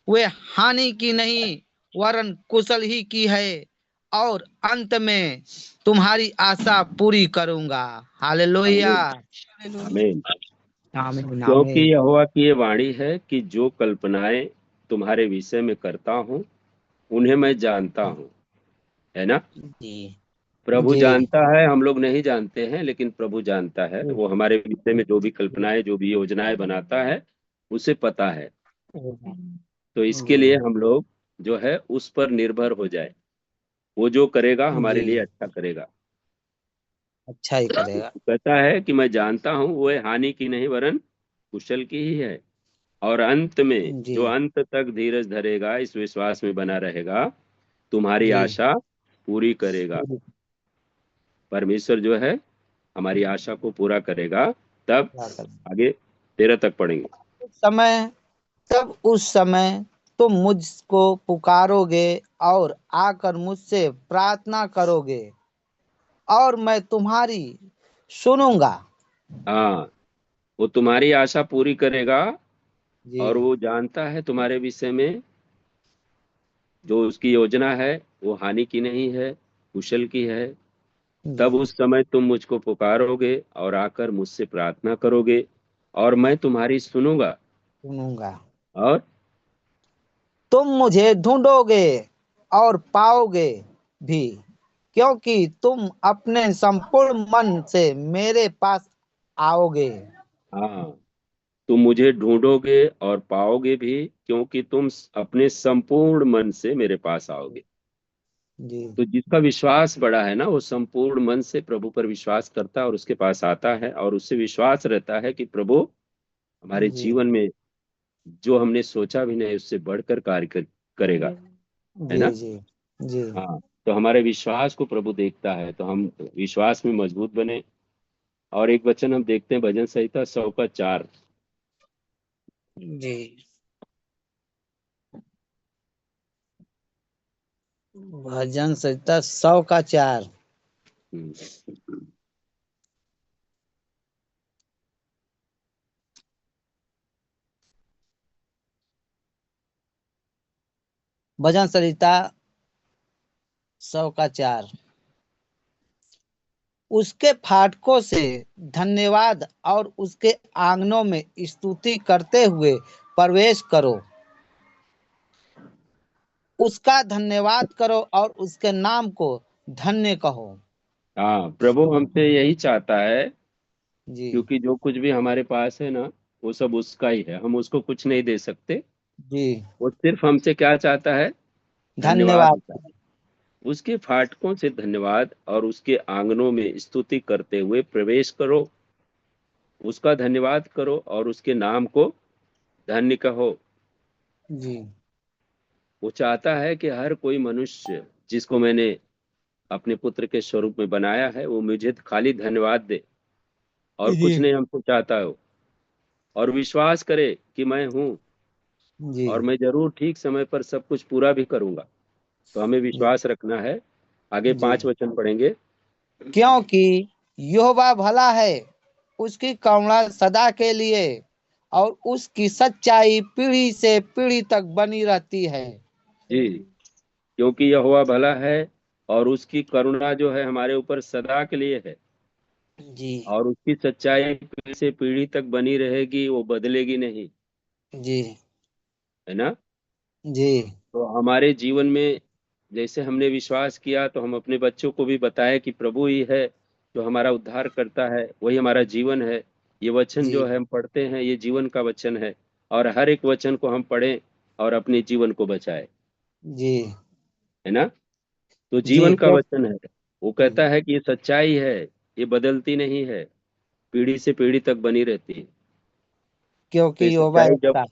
वे हानि की नहीं वरन कुशल ही की है, और अंत में तुम्हारी आशा पूरी करूंगा। हालेलुया। आमीन आमीन। आमीन क्योंकि आमीन। यहोवा की ये वाणी है कि जो कल्पनाएं तुम्हारे विषय में करता हूँ उन्हें मैं जानता हूँ, है ना। जी प्रभु जी जानता है, हम लोग नहीं जानते हैं, लेकिन प्रभु जानता है। वो हमारे विषय में जो भी कल्पनाएं, जो भी योजनाएं बनाता है, उसे पता है। तो इसके लिए जी हम लोग जो है उस पर निर्भर हो जाए। वो जो करेगा हमारे जी, लिए अच्छा करेगा। अच्छा ही करेगा। कहता है कि मैं जानता हूँ वो हानि की नहीं वरन कुशल की ही है। और अंत में जी जो अंत तक धीरज धरेगा, इस विश्वास में बना रहेगा, तुम्हारी जी, आशा पूरी करेगा। परमेश्वर जो है हमारी आशा को पूरा करेगा। तब क्या करें। आगे 13 तक पढ़ेंगे। उस समय तब उस समय तुम मुझको पुकारोगे और आकर मुझसे प्रार्थना करोगे, और मैं तुम्हारी सुनूंगा। हाँ, वो तुम्हारी आशा पूरी करेगा। जी और वो जानता है तुम्हारे विषय में, जो उसकी योजना है वो हानि की नहीं है, कुशल की है। जी, तब उस समय तुम मुझको पुकारोगे और आकर मुझसे प्रार्थना करोगे, और मैं तुम्हारी सुनूंगा। सुनूंगा। और तुम मुझे ढूंढोगे और पाओगे भी, क्योंकि तुम अपने संपूर्ण मन से मेरे पास आओगे। हाँ, तुम मुझे ढूंढोगे और पाओगे भी, क्योंकि तुम अपने संपूर्ण मन से मेरे पास आओगे। जी तो जिसका विश्वास बड़ा है ना, वो संपूर्ण मन से प्रभु पर विश्वास करता है और उसके पास आता है, और उससे विश्वास रहता है कि प्रभु हमारे जी जीवन में जो हमने सोचा भी नहीं उससे बढ़कर करेगा, है जी ना। जी जी हाँ, तो हमारे विश्वास को प्रभु देखता है, तो हम विश्वास में मजबूत बने। और एक वचन हम देखते हैं, भजन संहिता 100 का 4। जी। भजन संहिता 100 का 4। हम्म, भजन संहिता 100 का 4। उसके फाटकों से धन्यवाद और उसके आंगनों में स्तुति करते हुए प्रवेश करो। उसका धन्यवाद करो और उसके नाम को धन्य कहो। हाँ, प्रभु हमसे यही चाहता है, जी क्योंकि जो कुछ भी हमारे पास है ना, वो सब उसका ही है, हम उसको कुछ नहीं दे सकते। जी, वो सिर्फ हमसे क्या चाहता है? धन्यवाद। धन्यवाद। उसके फाटकों से धन्यवाद और उसके आंगनों में स्तुति करते हुए प्रवेश करो। उसका धन्यवाद करो और उसके नाम को धन्य कहो। जी वो चाहता है कि हर कोई मनुष्य जिसको मैंने अपने पुत्र के स्वरूप में बनाया है, वो मुझे खाली धन्यवाद दे और कुछ जी नहीं हमको चाहता हो, और विश्वास करे कि मैं हूँ जी और मैं जरूर ठीक समय पर सब कुछ पूरा भी करूंगा। तो हमें विश्वास रखना है। आगे जी। 5 वचन पढ़ेंगे। क्योंकि यहोवा भला है, उसकी करुणा सदा के लिए, और उसकी सच्चाई पीढ़ी से पीढ़ी तक बनी रहती है। जी, क्योंकि यहोवा भला है और उसकी करुणा जो है हमारे ऊपर सदा के लिए है, जी और उसकी सच्चाई पीढ़ी से पीढ़ी तक बनी रहेगी, वो बदलेगी नहीं, जी है ना। जी तो हमारे जीवन में जैसे हमने विश्वास किया, तो हम अपने बच्चों को भी बताएं कि प्रभु ही है जो हमारा उद्धार करता है, वही हमारा जीवन है। ये वचन जी जो है हम पढ़ते हैं, ये जीवन का वचन है। और हर एक वचन को हम पढ़ें और अपने जीवन को बचाएं, जी है ना। तो जी। जीवन का वचन है। वो कहता है कि ये सच्चाई है, ये बदलती नहीं है, पीढ़ी से पीढ़ी तक बनी रहती है। तो क्योंकि ये यहोवा सच्चाई एक जब, था।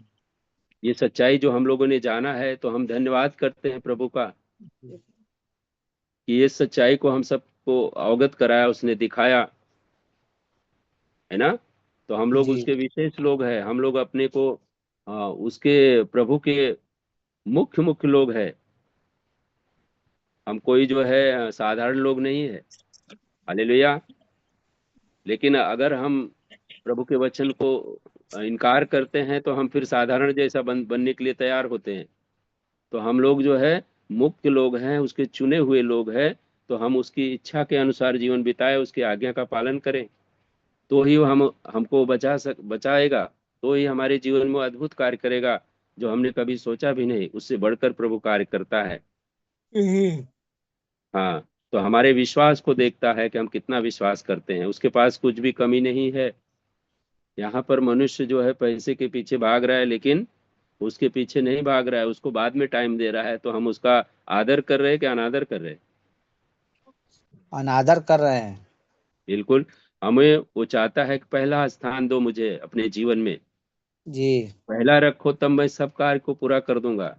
ये सच्चाई जो हम लोगों ने जाना है, तो हम धन्यवाद करते हैं प्रभु का कि ये सच्चाई को हम सबको अवगत कराया, उसने दिखाया, है ना। तो हम लोग जी उसके विशेष लोग हैं, हम लोग अपने को उसके प्रभु के मुख्य मुख्य लोग हैं। हम कोई जो है साधारण लोग नहीं है। हालेलुया। लेकिन अगर हम प्रभु के वचन को इनकार करते हैं तो हम फिर साधारण जैसा बनने के लिए तैयार होते हैं। तो हम लोग जो है मुक्त लोग हैं, उसके चुने हुए लोग हैं। तो हम उसकी इच्छा के अनुसार जीवन बिताए, उसकी आज्ञा का पालन करें, तो ही वो हम हमको बचाएगा। तो ही हमारे जीवन में अद्भुत कार्य करेगा, जो हमने कभी सोचा भी नहीं, उससे बढ़कर प्रभु कार्य करता है। हाँ, तो हमारे विश्वास को देखता है कि हम कितना विश्वास करते हैं। उसके पास कुछ भी कमी नहीं है। यहाँ पर मनुष्य जो है पैसे के पीछे भाग रहा है, लेकिन उसके पीछे नहीं भाग रहा है, उसको बाद में टाइम दे रहा है। तो हम उसका आदर कर रहे हैं कि अनादर कर रहे हैं? अनादर कर रहे हैं। बिल्कुल। हमें वो चाहता है कि पहला स्थान दो मुझे अपने जीवन में, जी पहला रखो, तब मैं सब कार्य को पूरा कर दूंगा।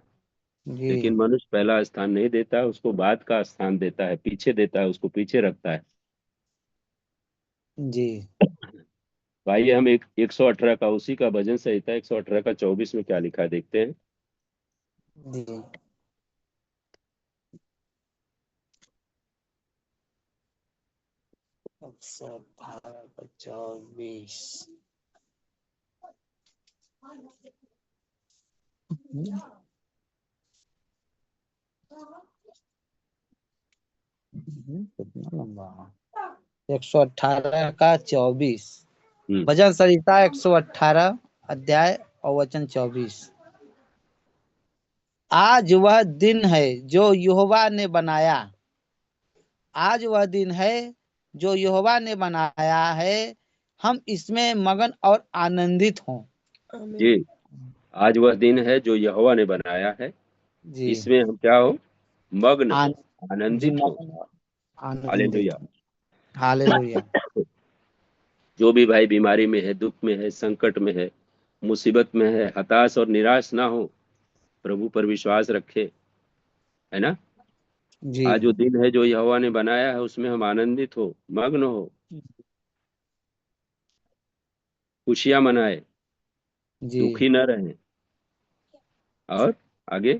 जी लेकिन मनुष्य पहला स्थान नहीं देता, उसको बाद का स्थान देता है, पीछे देता है, उसको पीछे रखता है। जी तो आइए हम 118 का, उसी का भजन संहिता 118 का 24 में क्या लिखा है देखते हैं। जी। 118 का 24। कितना लंबा? 118 का 24। हम्म। भजन संहिता 118 अध्याय और वचन 24। आज वह दिन है जो यहोवा ने बनाया। आज वह दिन है जो यहोवा ने बनाया है, हम इसमें मगन और आनंदित हों। जी, आज वह दिन है जो यहोवा ने बनाया है, जी इसमें हम क्या हो? मग्न आन, हो, जी आनंदित हो। मगन और आनंदित हालेलुया। हों। हालेलुया। जो भी भाई बीमारी में है, दुख में है, संकट में है, मुसीबत में है, हताश और निराश ना हो, प्रभु पर विश्वास रखे, है ना। जी आज वो दिन है जो यहोवा ने बनाया है, उसमें हम आनंदित हो, मग्न हो, खुशियां मनाए, जी। दुखी न रहें। और आगे,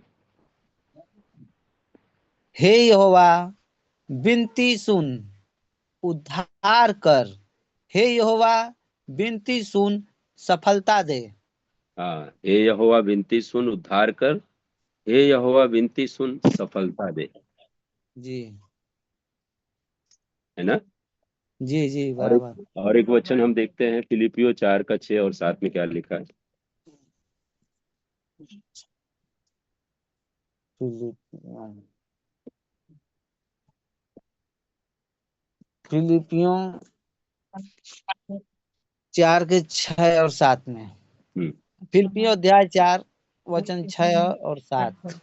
हे यहोवा, विनती सुन, उद्धार कर। हे यहोवा, विनती सुन, सफलता दे। हाँ, हे यहोवा विनती सुन, उद्धार कर। हे यहोवा विनती सुन, सफलता दे। जी है ना। जी जी और बराबर। और एक वचन हम देखते हैं, फिलिपियो 4 का 6 और 7 में क्या लिखा है। फिलिपियों 4 के 6 और 7 में। हम्म। फिलिपियों अध्याय 4 वचन 6 और 7।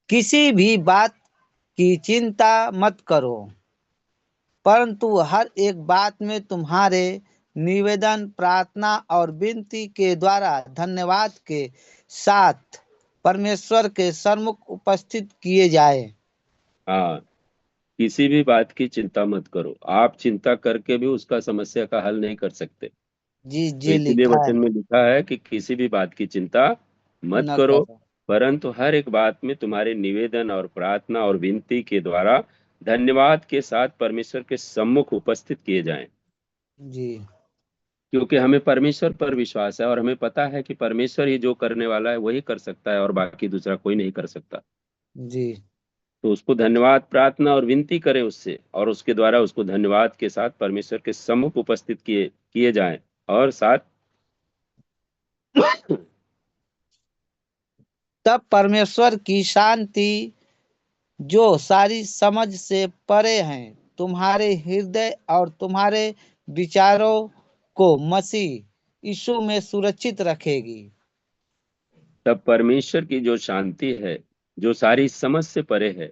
किसी भी बात की चिंता मत करो, परंतु हर एक बात में तुम्हारे निवेदन, प्रार्थना और विनती के द्वारा धन्यवाद के साथ परमेश्वर के सम्मुख उपस्थित किए जाए। हाँ, किसी भी बात की चिंता मत करो। आप चिंता करके भी उसका समस्या का हल नहीं कर सकते। जी तो जी इसीलिए लिखा वचन है। में लिखा है कि किसी भी बात की चिंता मत न करो, करो। परंतु हर एक बात में तुम्हारे निवेदन और प्रार्थना और विनती के द्वारा धन्यवाद के साथ परमेश्वर के सम्मुख उपस्थित किए जाएं। जी क्योंकि हमें परमेश्वर पर विश्वास है, और हमें पता है कि परमेश्वर ही जो करने वाला है वही कर सकता है, और बाकी दूसरा कोई नहीं कर सकता। जी तो उसको धन्यवाद, प्रार्थना और विनती करें उससे, और उसके द्वारा उसको धन्यवाद के साथ परमेश्वर के सम्मुख उपस्थित किए किए जाएं। और साथ तब परमेश्वर की शांति, जो सारी समझ से परे हैं, तुम्हारे हृदय और तुम्हारे विचारों को मसीह यीशु में सुरक्षित रखेगी। तब परमेश्वर की जो शांति है, जो सारी समझ से परे है,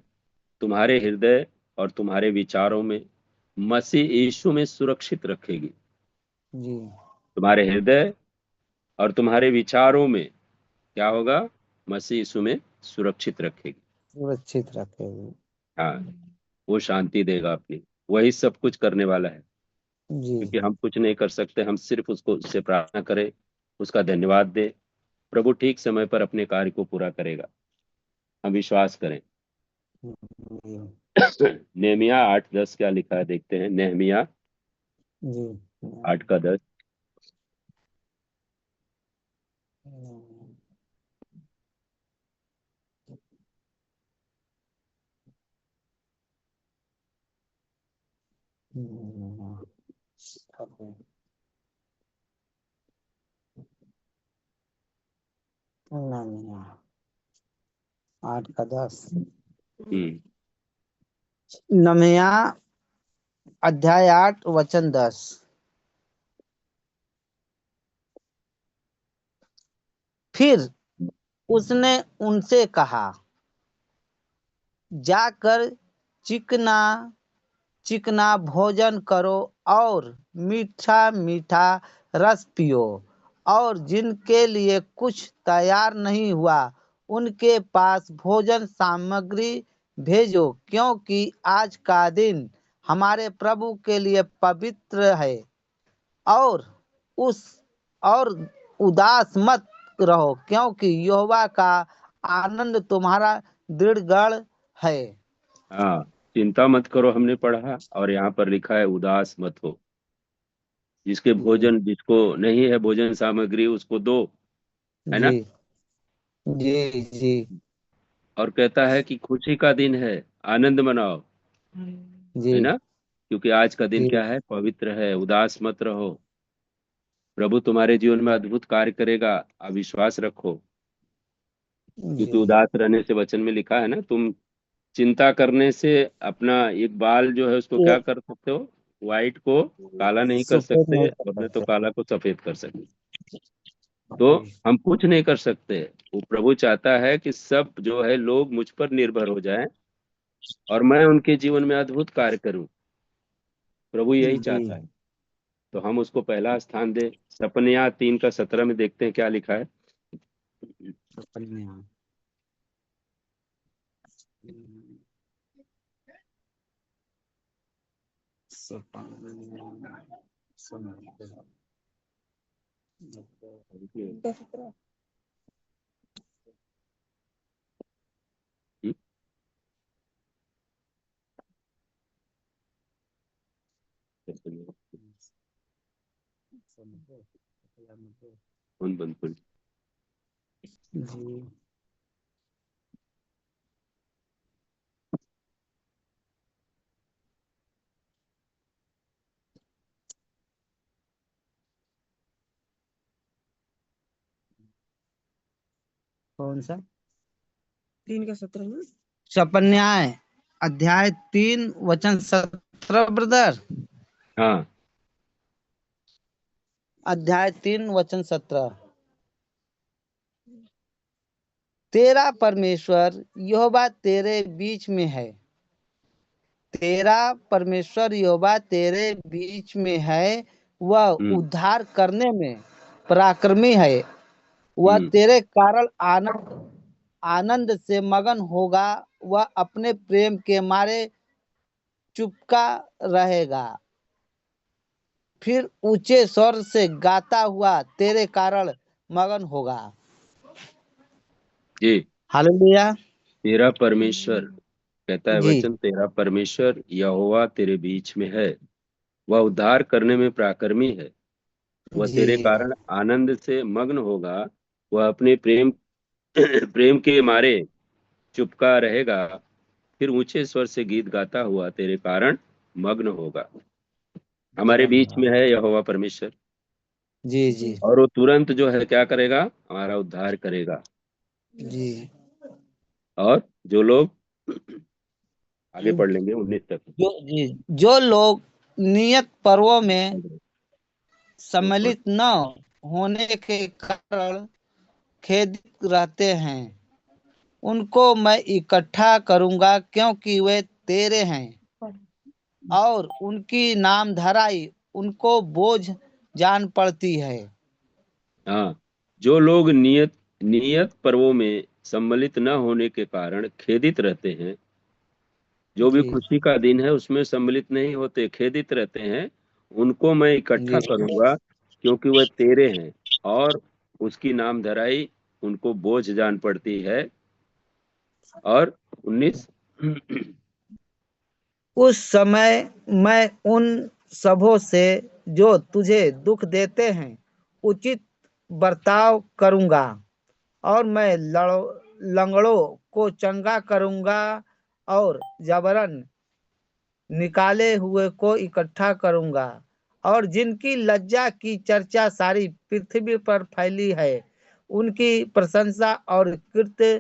तुम्हारे हृदय और तुम्हारे विचारों में मसीह यीशु में सुरक्षित रखेगी। जी तुम्हारे हृदय और तुम्हारे विचारों में क्या होगा? मसीह यीशु में सुरक्षित रखेगी। सुरक्षित रखेगी। हाँ, वो शांति देगा अपनी। वही सब कुछ करने वाला है, जी क्योंकि हम कुछ नहीं कर सकते। हम सिर्फ उसको उससे प्रार्थना करें, उसका धन्यवाद दें, प्रभु ठीक समय पर अपने कार्य को पूरा करेगा। हम विश्वास करें। जी नेहमिया 8:10 क्या लिखा है देखते हैं। नेहमिया जी 8 का 10। नहीं, 8 का 10। हम्म नमया अध्याय 8 वचन 10। फिर उसने उनसे कहा, जाकर चिकना चिकना भोजन करो और मीठा मीठा रस पियो, और जिनके लिए कुछ तैयार नहीं हुआ उनके पास भोजन सामग्री भेजो, क्योंकि आज का दिन हमारे प्रभु के लिए पवित्र है। और उस और उदास मत रहो, क्योंकि यहोवा का आनंद तुम्हारा दृढ़ है। हाँ, चिंता मत करो हमने पढ़ा, और यहाँ पर लिखा है उदास मत हो। जी जिसको नहीं है भोजन सामग्री उसको दो, है जी ना। जी जी और कहता है कि खुशी का दिन है, आनंद मनाओ, जी है ना। क्योंकि आज का दिन जी क्या है, पवित्र है। उदास मत रहो, प्रभु तुम्हारे जीवन में अद्भुत कार्य करेगा, अविश्वास रखो। क्योंकि जी। उदास रहने से वचन में लिखा है ना, तुम चिंता करने से अपना एक बाल जो है उसको ये क्या कर सकते हो, व्हाइट को काला नहीं कर सफेद सकते, नहीं कर और नहीं तो सकते। काला को सफेद कर सकते। तो जी हम कुछ नहीं कर सकते। वो प्रभु चाहता है कि सब जो है लोग मुझ पर निर्भर हो जाएं, और मैं उनके जीवन में अद्भुत कार्य करूं। प्रभु यही जी। चाहता है। तो हम उसको पहला स्थान दें। सपनिया 3 का 17 में देखते हैं क्या लिखा है। सपनिया सपनिया सपनिया। हम्म, सपनिया, कौन बंद। जी कौन सा 3 का 17 में सपन्याय अध्याय 3 वचन 17 ब्रदर। हाँ, अध्याय 3 वचन 17। तेरा परमेश्वर यहोवा तेरे बीच में है। तेरा परमेश्वर यहोवा तेरे बीच में है। वह हम्म उद्धार करने में पराक्रमी है। वह हम्म तेरे कारण आनंद आनंद से मगन होगा। वह अपने प्रेम के मारे चुपका रहेगा, फिर ऊंचे स्वर से गाता हुआ तेरे कारण मगन होगा। जी। हालेलुया। तेरा परमेश्वर, कहता है जी वचन, तेरा परमेश्वर यहोवा तेरे बीच में है। वह उद्धार करने में पराक्रमी है। वह जी तेरे कारण आनंद से मग्न होगा। वह अपने प्रेम प्रेम के मारे चुपका रहेगा, फिर ऊंचे स्वर से गीत गाता हुआ तेरे कारण मग्न होगा। हमारे मगन बीच होगा। में है यहोवा परमेश्वर, जी जी और वो तुरंत जो है क्या करेगा, हमारा उद्धार करेगा। जी और जो लोग, आगे पढ़ लेंगे 19 तक। जी जो लोग नियत पर्वों में सम्मिलित न होने के कारण खेदित रहते हैं, उनको मैं इकट्ठा करूंगा, क्योंकि वे तेरे हैं। और उनकी नाम धराई उनको बोझ जान पड़ती है। हाँ, जो लोग नियत नियत पर्वों में सम्मिलित न होने के कारण खेदित रहते हैं, जो भी जी खुशी का दिन है उसमें सम्मिलित नहीं होते, खेदित रहते हैं, उनको मैं जी इकट्ठा करूंगा, क्योंकि वह तेरे हैं। और उसकी नाम धराई उनको बोझ जान पड़ती है। और 19। उस समय मैं उन सबों से जो तुझे दुख देते हैं उचित बर्ताव करूंगा, और मैं लंगड़ों को चंगा करूंगा, और जबरन निकाले हुए को इकट्ठा करूंगा, और जिनकी लज्जा की चर्चा सारी पृथ्वी पर फैली है उनकी प्रशंसा और कीर्ति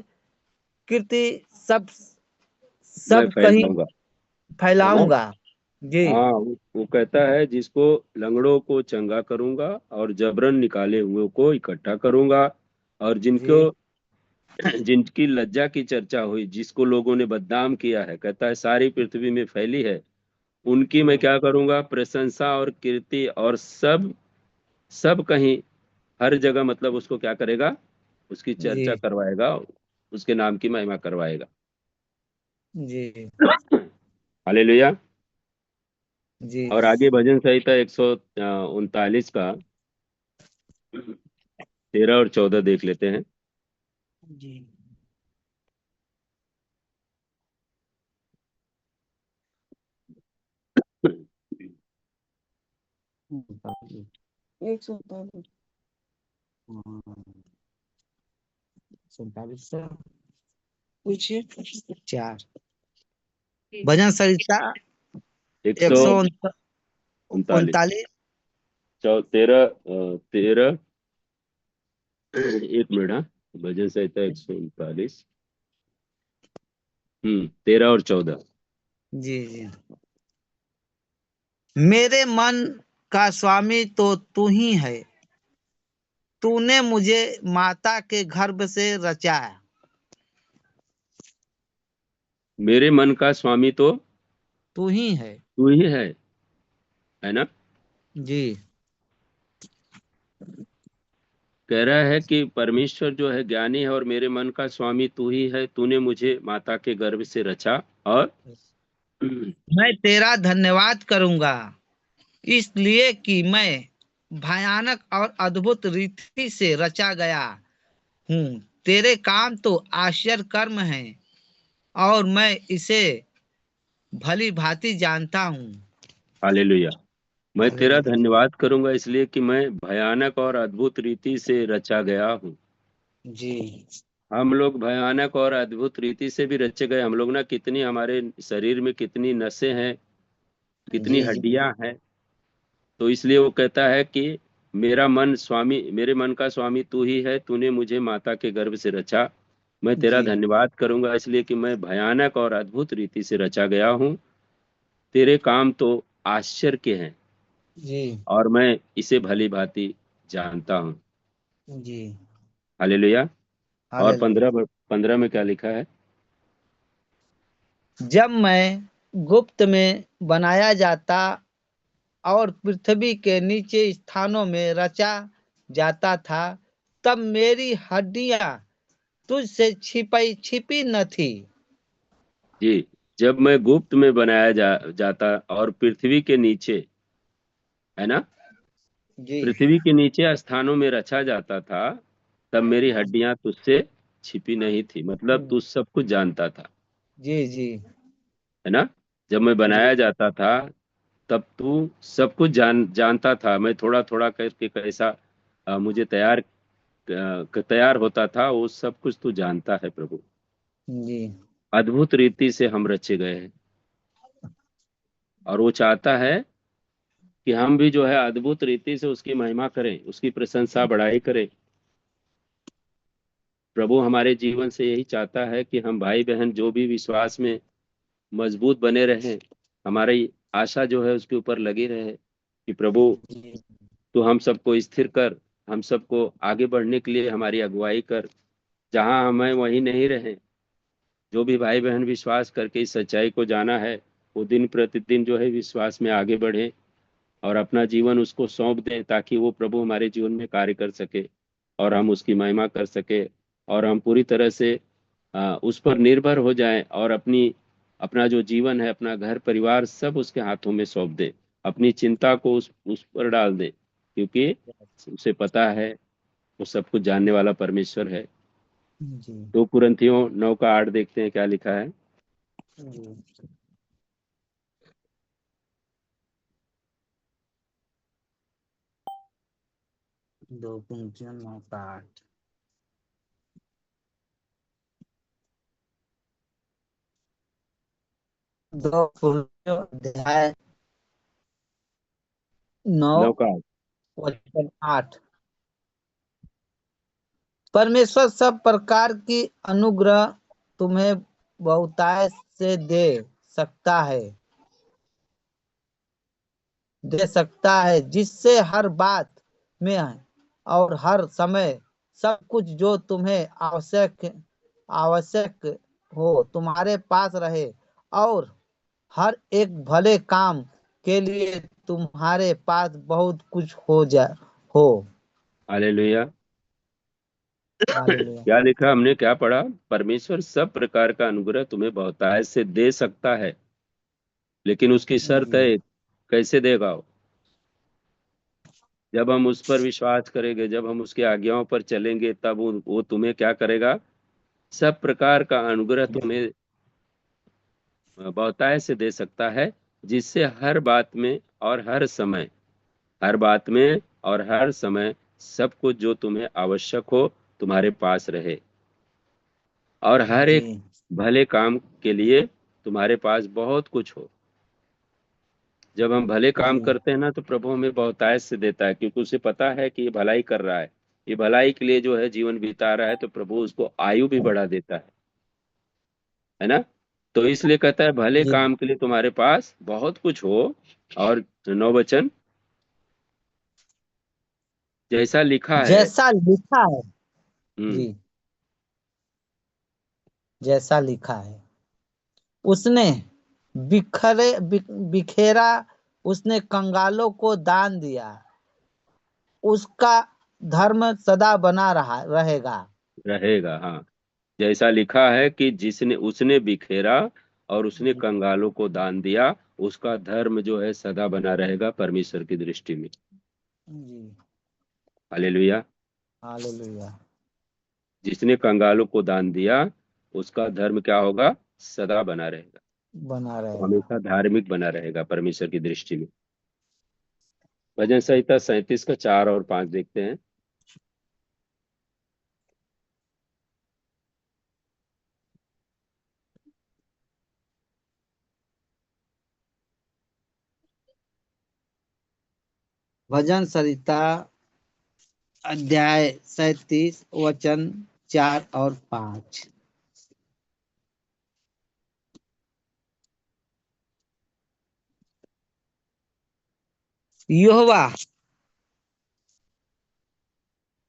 कीर्ति सब मैं सब कहीं फैलाऊंगा, है ना। फैलाऊंगा। जी हाँ, वो कहता है जिसको लंगड़ों को चंगा करूंगा और जबरन निकाले हुए को इकट्ठा करूंगा, और जिनको जी जिनकी लज्जा की चर्चा हुई, जिसको लोगों ने बदनाम किया है, कहता है सारी पृथ्वी में फैली है, उनकी मैं क्या करूंगा, प्रशंसा और कीर्ति, और सब सब कहीं हर जगह, मतलब उसको क्या करेगा, उसकी चर्चा जी करवाएगा, उसके नाम की महिमा करवाएगा। जी हालेलुया। जी और आगे भजन संहिता 139 का 13 और 14 देख लेते हैं। जी। 147। 47 पूछिए। 4 भजन संहिता एक एक सौ सौ उनतालीस उनतालीस 13 13 एक मिनट, हाँ। भजन संहिता 139, 13 और 14। जी जी। मेरे मन का स्वामी तो तू ही है, तूने मुझे माता के गर्भ से रचा। मेरे मन का स्वामी तो तू ही है। तू ही है ना। जी कह रहा है कि परमेश्वर जो है ज्ञानी है, और मेरे मन का स्वामी तू ही है, तूने मुझे माता के गर्भ से रचा, और मैं तेरा धन्यवाद करूंगा, इसलिए कि मैं भयानक और अद्भुत रीति से रचा गया हूँ। तेरे काम तो आश्चर्य कर्म है, और मैं इसे भली भांति जानता हूँ। हालेलुया। मैं तेरा हालेलुया। धन्यवाद करूंगा, इसलिए कि मैं भयानक और अद्भुत रीति से रचा गया हूँ। जी हम लोग भयानक और अद्भुत रीति से भी रचे गए। हम लोग ना, कितनी हमारे शरीर में कितनी नसें हैं, कितनी जी जी हड्डियां हैं। तो इसलिए वो कहता है कि मेरा मन स्वामी, मेरे मन का स्वामी तू ही है, तूने मुझे माता के गर्भ से रचा। मैं तेरा जी धन्यवाद करूंगा, इसलिए कि मैं भयानक और अद्भुत रीति से रचा गया हूँ। तेरे काम तो आश्चर्य के हैं, जी और मैं इसे भली भांति जानता हूँ। जी। हालेलुया। और हालेलुया। 15 में क्या लिखा है। जब मैं गुप्त में बनाया जाता और पृथ्वी के नीचे स्थानों में रचा जाता था, तब मेरी हड्डियां तुझसे छिपी न थी। जी, जब मैं गुप्त में बनाया जाता और पृथ्वी के नीचे, है ना, जी पृथ्वी के नीचे स्थानों में रचा जाता था, तब मेरी हड्डियां तुझसे छिपी नहीं थी, मतलब तू सब कुछ जानता था, जी जी है ना। जब मैं जी बनाया जाता था, तब तू सब कुछ जानता था। मैं थोड़ा थोड़ा करके कैसा मुझे तैयार होता था, वो सब कुछ तू जानता है प्रभु। जी अद्भुत रीति से हम रचे गए हैं, और वो चाहता है कि हम भी जो है अद्भुत रीति से उसकी महिमा करें, उसकी प्रशंसा बढ़ाई करें। प्रभु हमारे जीवन से यही चाहता है कि हम भाई बहन जो भी विश्वास में मजबूत बने रहें। हमारी आशा जो है उसके ऊपर लगी रहे कि प्रभु जी तू हम सबको स्थिर कर, हम सबको आगे बढ़ने के लिए हमारी अगुवाई कर। जहां हमें वहीं नहीं रहे, जो भी भाई बहन विश्वास करके इस सच्चाई को जाना है, वो दिन प्रतिदिन जो है विश्वास में आगे बढ़े, और अपना जीवन उसको सौंप दें, ताकि वो प्रभु हमारे जीवन में कार्य कर सके, और हम उसकी महिमा कर सके, और हम पूरी तरह से उस पर निर्भर हो जाएं, और अपना जो जीवन है, अपना घर परिवार सब उसके हाथों में सौंप दे, अपनी चिंता को उस पर डाल दे, क्योंकि उसे पता है वो सब कुछ जानने वाला परमेश्वर है। जी 2 कुरिन्थियों 9 का 8 देखते हैं क्या लिखा है। जी। 2 कुंतियों 9 का 8। दो कुंतियों अध्याय 9 9 का 8। वचन 8। परमेश्वर सब प्रकार की अनुग्रह तुम्हें बहुतायत से दे सकता है, जिससे हर बात में और हर समय सब कुछ जो तुम्हें आवश्यक हो तुम्हारे पास रहे, और हर एक भले काम के लिए तुम्हारे पास बहुत कुछ हो। हालेलुया। हालेलुया। क्या लिखा, हमने क्या पढ़ा? परमेश्वर सब प्रकार का अनुग्रह तुम्हें बहुतायत से दे सकता है, लेकिन उसकी शर्त जी है, कैसे देगा वो? जब हम उस पर विश्वास करेंगे, जब हम उसकी आज्ञाओं पर चलेंगे, तब वो तुम्हें क्या करेगा? सब प्रकार का अनुग्रह तुम्हें बहुतायत से दे सकता है, जिससे हर बात में और हर बात में और हर समय सब कुछ जो तुम्हें आवश्यक हो तुम्हारे पास रहे, और हर जी एक भले काम के लिए तुम्हारे पास बहुत कुछ हो। जब हम भले काम जी करते हैं ना, तो प्रभु हमें बहुतायत से देता है, क्योंकि उसे पता है कि ये भलाई कर रहा है, ये भलाई के लिए जो है जीवन बिता रहा है, तो प्रभु उसको आयु भी बढ़ा देता है ना। तो इसलिए कहता है भले जी। काम के लिए तुम्हारे पास बहुत कुछ हो। और 9 वचन, जैसा लिखा है। जैसा लिखा है। हम्म। जी जैसा लिखा है, उसने बिखेरा, उसने कंगालों को दान दिया, उसका धर्म सदा बना रहेगा। रहेगा, हाँ। जैसा लिखा है कि जिसने उसने बिखेरा और उसने जी कंगालों को दान दिया, उसका धर्म जो है सदा बना रहेगा परमेश्वर की दृष्टि में। जी। हालेलुया। हालेलुया। जिसने कंगालों को दान दिया, उसका धर्म क्या होगा? सदा बना रहेगा। बना वो रहेगा। हमेशा धार्मिक बना रहेगा परमेश्वर की दृष्टि में। भजन संहिता 37 का 4 और 5 देखते हैं। भजन संहिता अध्याय 37 वचन 4 और 5। यहोवा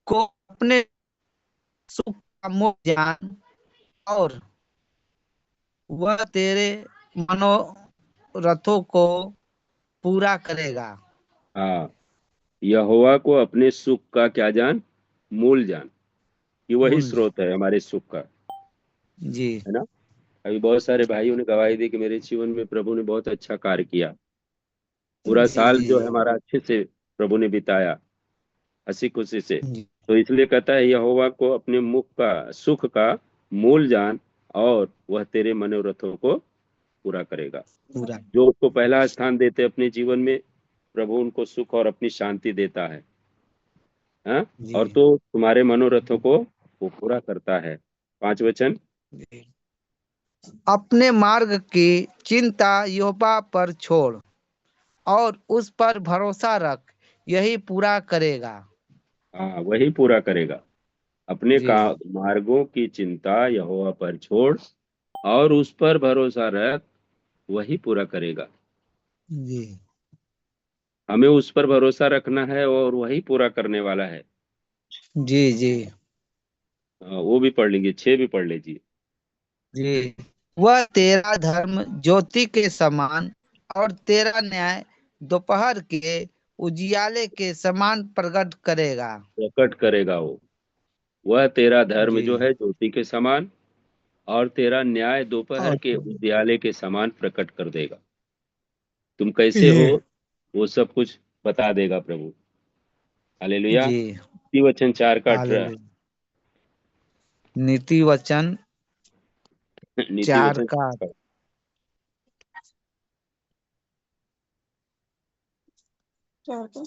को अपने सुख का मोल जान, और वह तेरे मनोरथों को पूरा करेगा। हाँ, यहोवा को अपने सुख का क्या जान? मूल जान, कि वही मूल। स्रोत है हमारे सुख का, जी है ना। अभी बहुत सारे भाइयों ने गवाही दी कि मेरे जीवन में प्रभु ने बहुत अच्छा कार्य किया। पूरा जी साल जी जो है हमारा अच्छे से प्रभु ने बिताया, हंसी खुशी से। जी। तो इसलिए कहता है यहोवा को अपने मुख का सुख का मूल जान, और वह तेरे मनोरथों को पूरा करेगा। पूरा। जो उसको पहला स्थान देते अपने जीवन में, प्रभु उनको सुख और अपनी शांति देता है। हाँ। जी और तो तुम्हारे मनोरथों को वो पूरा करता है। 5 वचन। जी। अपने मार्ग की चिंता यहोवा पर छोड़, और उस पर भरोसा रख, यही पूरा करेगा। हाँ, वही पूरा करेगा। अपने जी का मार्गों की चिंता यहोवा पर छोड़, और उस पर भरोसा रख, वही पूरा करेगा। जी हमें उस पर भरोसा रखना है, और वही पूरा करने वाला है। जी जी वो भी पढ़ लेंगे, 6 भी पढ़ लीजिए। जी। वह तेरा धर्म ज्योति के समान, और तेरा न्याय दोपहर के उजियाले के समान प्रकट करेगा। प्रकट करेगा वो। वह तेरा धर्म जी। जो है ज्योति के समान, और तेरा न्याय दोपहर और के उजियाले के समान प्रकट कर देगा। तुम कैसे हो, जी वो सब कुछ बता देगा प्रभु। हालेलुया। जी। इसी वचन 4 का 18। हालेलुया। नीति वचन नीति चार वचन का 4 का। चार का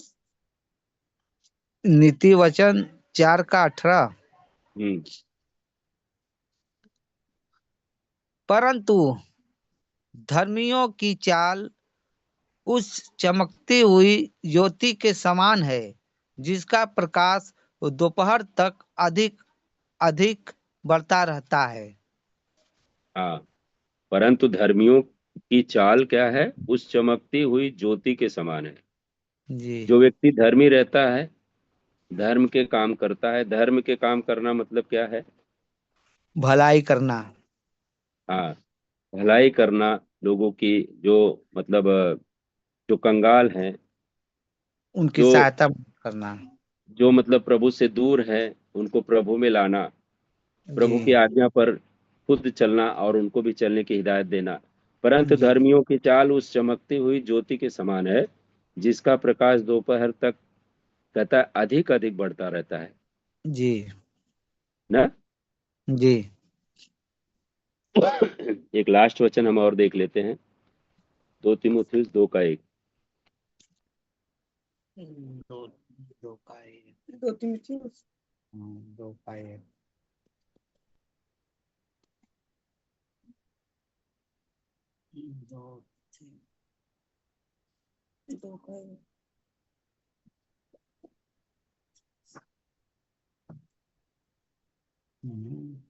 नीति वचन 4:18। हम्म। परंतु धर्मियों की चाल उस चमकती हुई ज्योति के समान है जिसका प्रकाश दोपहर तक अधिक अधिक बढ़ता रहता है। हाँ, परंतु धर्मियों की चाल क्या है? उस चमकती हुई ज्योति के समान है। जी। जो व्यक्ति धर्मी रहता है, धर्म के काम करता है, धर्म के काम करना मतलब क्या है? भलाई करना। हाँ, भलाई करना, लोगों की जो मतलब जो कंगाल हैं, उनकी जो सहायता करना। जो मतलब प्रभु से दूर है, उनको प्रभु में लाना, जी। प्रभु की आज्ञा पर खुद चलना और उनको भी चलने की हिदायत देना। परंतु जी। धर्मियों की चाल उस चमकती हुई ज्योति के समान है जिसका प्रकाश दोपहर तक कहता है अधिक अधिक बढ़ता रहता है जी। ना। जी। एक लास्ट वचन हम और देख लेते हैं, 2 तीमुथियुस 2:1। दो दो का एक। 2 तीमुथियुस। दो का एक। दो तीन दो का एक। हम्म,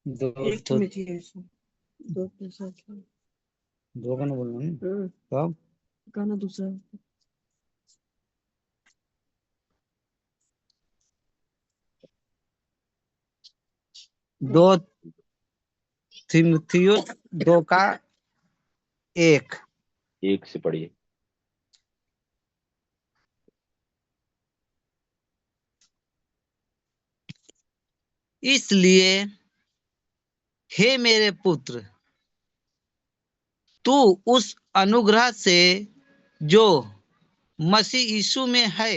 दो एक तो मिथिलेश। दो के साथ दो का ना बोलना है कब गाना दूसरा। दो तीमुथियुस 2:1। एक से पढ़िए। इसलिए हे मेरे पुत्र, तू उस अनुग्रह से जो मसीह यीशु में है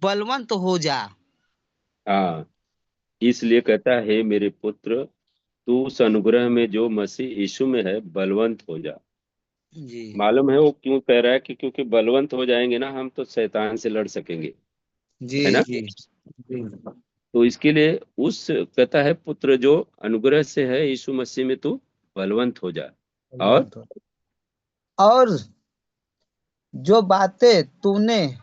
बलवंत हो जा। हाँ, इसलिए कहता है "हे मेरे पुत्र, तू उस अनुग्रह में जो मसीह यीशु में है बलवंत हो जा"। जी। मालूम है वो क्यों कह रहा है? कि क्योंकि बलवंत हो जाएंगे ना हम, तो शैतान से लड़ सकेंगे, जी। है ना। जी। जी। तो इसके लिए उस कहता है पुत्र जो अनुग्रह से है यीशु मसीह में, तू बलवंत हो जा। और बलवंत हो। और जो बातें तूने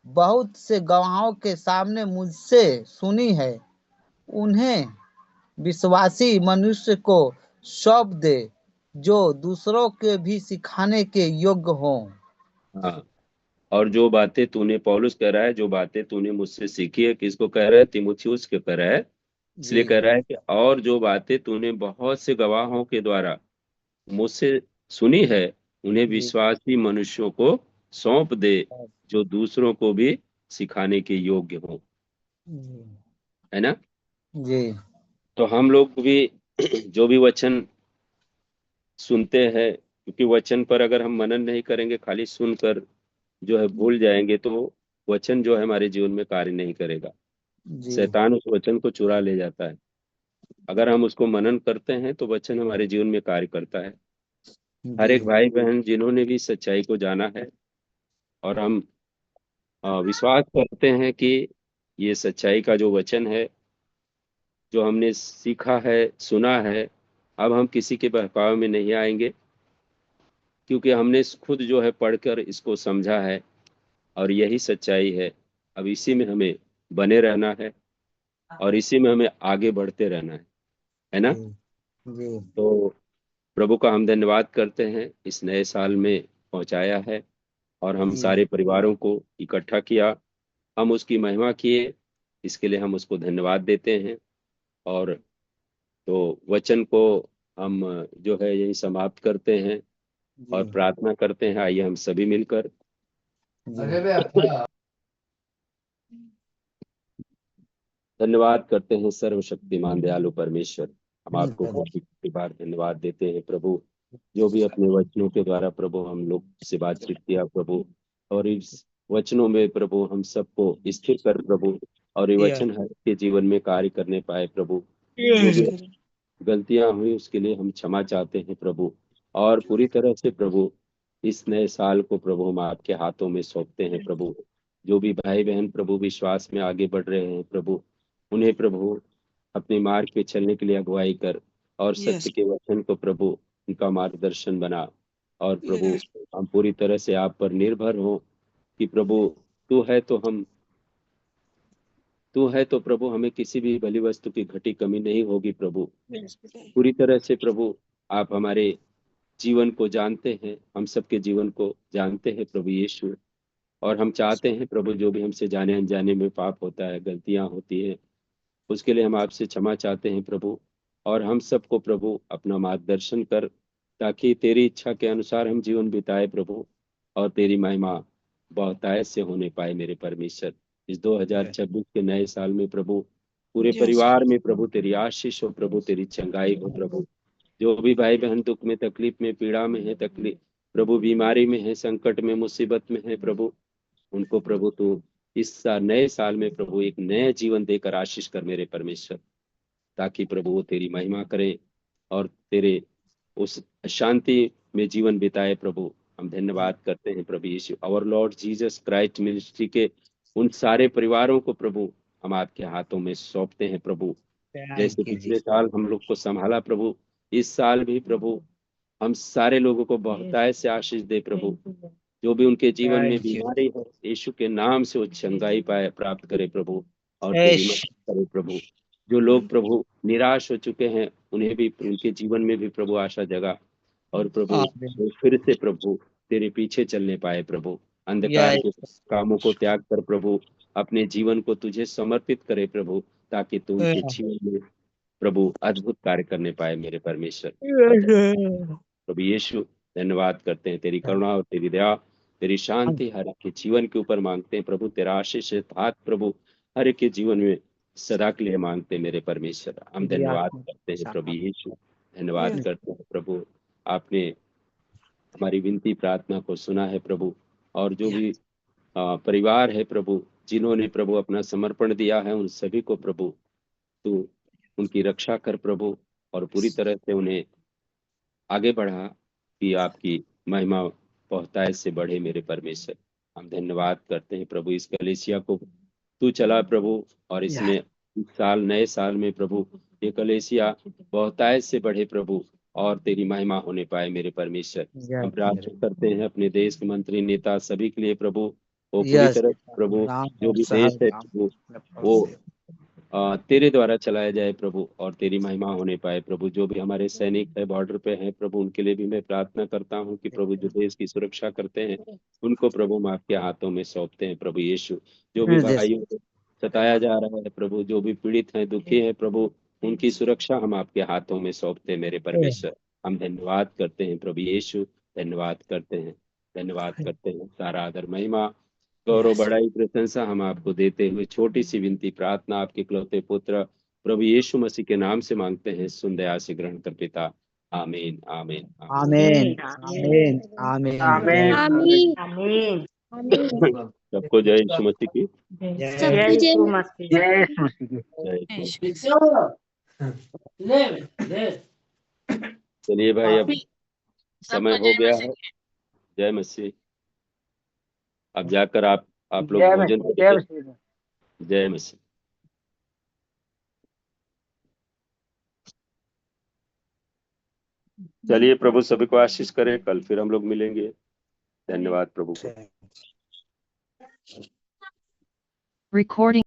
बहुत से गवाहों के सामने मुझसे सुनी है उन्हें विश्वासी मनुष्य को सौंप दे जो दूसरों के भी सिखाने के योग्य हों। हाँ, और जो बातें तूने, पौलुस कह रहा है, जो बातें तूने मुझसे सीखी है, किसको कह रहा है? तीमुथियुस को कह रहा है। जी। इसलिए कह रहा है कि और जो बातें तूने बहुत से गवाहों के द्वारा मुझसे सुनी है उन्हें जी। विश्वासी मनुष्यों को सौंप दे जो दूसरों को भी सिखाने के योग्य हो, जी। है ना। जी। तो हम लोग भी जो भी वचन सुनते हैं, क्योंकि वचन पर अगर हम मनन नहीं करेंगे, खाली सुनकर जो है भूल जाएंगे, तो वचन जो है हमारे जीवन में कार्य नहीं करेगा। जी। शैतान उस वचन को चुरा ले जाता है। अगर हम उसको मनन करते हैं तो वचन हमारे जीवन में कार्य करता है। हर जी। एक भाई बहन जिन्होंने भी सच्चाई को जाना है, और हम विश्वास करते हैं कि ये सच्चाई का जो वचन है, जो हमने सीखा है, सुना है, अब हम किसी के बहकावे में नहीं आएंगे, क्योंकि हमने खुद जो है पढ़कर इसको समझा है और यही सच्चाई है। अब इसी में हमें बने रहना है और इसी में हमें आगे बढ़ते रहना है ना। जी। जी। तो प्रभु का हम धन्यवाद करते हैं, इस नए साल में पहुंचाया है और हम जी। सारे परिवारों को इकट्ठा किया, हम उसकी महिमा किए, इसके लिए हम उसको धन्यवाद देते हैं। और तो वचन को हम जो है यही समाप्त करते हैं जी। और प्रार्थना करते हैं। आइए हम सभी मिलकर अरे बे अच्छा। धन्यवाद करते हैं। सर्वशक्तिमान दयालु परमेश्वर, हम आपको जी। बहुत ही बार धन्यवाद देते हैं प्रभु, जो भी अपने वचनों के द्वारा प्रभु हम लोग से बातचीत किया प्रभु, और इस वचनों में प्रभु हम सबको स्थिर कर प्रभु, और ये Yes. वचन हर के जीवन में कार्य करने पाए प्रभु। जो भी गलतियां हुई उसके लिए हम क्षमा चाहते हैं प्रभु, और पूरी तरह से प्रभु इस नए साल को प्रभु हम आपके हाथों में सौंपते हैं प्रभु। जो भी भाई बहन प्रभु विश्वास में आगे बढ़ रहे हैं प्रभु, उन्हें प्रभु अपने मार्ग पे चलने के लिए अगुवाई कर, और सत्य के वचन को प्रभु उनका मार्गदर्शन बना। और प्रभु हम पूरी तरह से आप पर निर्भर हो कि प्रभु तू है तो प्रभु हमें किसी भी भली वस्तु की घटी कमी नहीं होगी प्रभु। पूरी तरह से प्रभु आप हमारे जीवन को जानते हैं, हम सबके जीवन को जानते हैं प्रभु यीशु, और हम चाहते हैं प्रभु जो भी हमसे जाने अनजाने में पाप होता है, गलतियां होती हैं, उसके लिए हम आपसे क्षमा चाहते हैं प्रभु। और हम सबको प्रभु अपना मार्गदर्शन कर, ताकि तेरी इच्छा के अनुसार हम जीवन बिताए प्रभु, और तेरी महिमा बहुतायत से होने पाए मेरे परमेश्वर। इस 2026 के नए साल में प्रभु पूरे परिवार में प्रभु तेरी आशीष हो प्रभु, तेरी चंगाई हो प्रभु। जो भी भाई बहन दुख में, तकलीफ में, पीड़ा में है, तकलीफ प्रभु बीमारी में है, संकट में, मुसीबत में है प्रभु, उनको प्रभु तू इस नए साल में प्रभु एक नया जीवन देकर आशीष कर मेरे परमेश्वर, ताकि प्रभु वो तेरी महिमा करे और तेरे उस शांति में जीवन बिताए प्रभु। हम धन्यवाद करते हैं प्रभु Yeshu, our Lord Jesus Christ ministry के उन सारे परिवारों को प्रभु हम आपके हाथों में सौंपते हैं प्रभु। जैसे पिछले साल हम लोग को संभाला प्रभु, इस साल भी प्रभु हम सारे लोगों को बहुतायत से आशीष दे प्रभु। जो भी उनके जीवन में बीमारी है, यीशु के नाम से वो चंगाई पाए प्राप्त करे प्रभु, और तेरी मदद करे प्रभु। जो लोग प्रभु निराश हो चुके हैं, उन्हें भी उनके जीवन में भी प्रभु आशा जगा, और प्रभु वो फिर से प्रभु तेरे पीछे चलने पाए प्रभु। अंधकार के कामों को त्याग कर प्रभु अपने जीवन को तुझे समर्पित करे प्रभु, ताकि तू उनके जीवन में प्रभु अद्भुत कार्य करने पाए मेरे परमेश्वर। प्रभु यीशु धन्यवाद करते हैं, तेरी करुणा और तेरी दया, तेरी शांति हर एक के जीवन के ऊपर मांगते हैं प्रभु। तेरा आशीष हाथ प्रभु हर एक के जीवन में सदा के लिए मांगते हैं मेरे परमेश्वर। हम धन्यवाद करते हैं प्रभु यीशु, धन्यवाद करते हैं प्रभु। आपने हमारी विनती प्रार्थना को सुना है प्रभु, और जो भी परिवार है प्रभु जिन्होंने प्रभु अपना समर्पण दिया है, उन सभी को प्रभु तू उनकी रक्षा कर प्रभु, और पूरी तरह से उन्हें आगे बढ़ा कि आपकी महिमा बहुतायत से बढ़े मेरे परमेश्वर। हम धन्यवाद करते हैं प्रभु, इस कलीसिया को तू चला प्रभु, और इसमें इस साल नए साल में प्रभु ये कलीसिया बहुतायत से बढ़े प्रभु, और तेरी महिमा होने पाए मेरे परमेश्वर। हम प्रार्थना करते हैं अपने देश के मंत्री नेता सभी के लिए प्रभु, वो पूरी तरह प्रभु जो भी देश है प्रभु वो तेरे द्वारा चलाया जाए प्रभु, और तेरी महिमा होने पाए प्रभु। जो भी हमारे सैनिक है बॉर्डर पे हैं प्रभु, उनके लिए भी मैं प्रार्थना करता हूँ कि प्रभु जो देश की सुरक्षा करते हैं उनको प्रभु हम आपके हाथों में सौंपते हैं प्रभु यीशु। जो भी भाइयों को सताया जा रहा है प्रभु, जो भी पीड़ित हैं, दुखी है प्रभु, उनकी सुरक्षा हम आपके हाथों में सौंपते हैं मेरे परमेश्वर। हम धन्यवाद करते हैं प्रभु यीशु, धन्यवाद करते हैं। सारा आदर महिमा गौरव बढ़ाई प्रशंसा हम आपको देते हुए छोटी सी विनती प्रार्थना आपके इकलौते पुत्र प्रभु यीशु मसीह के नाम से मांगते हैं, सुन दया से ग्रहण कर पिता। आमीन आमीन आमीन आमीन आमीन आमीन आमीन। सबको जय यीशु मसीह की सबको जय मसीह। जय यीशु। चलिए भाई, अब समय हो गया है। जय मसीह। अब जाकर आप लोग भोजन करिए। जय मसीह। चलिए प्रभु सभी को आशीष करें, कल फिर हम लोग मिलेंगे। धन्यवाद प्रभु को। Recording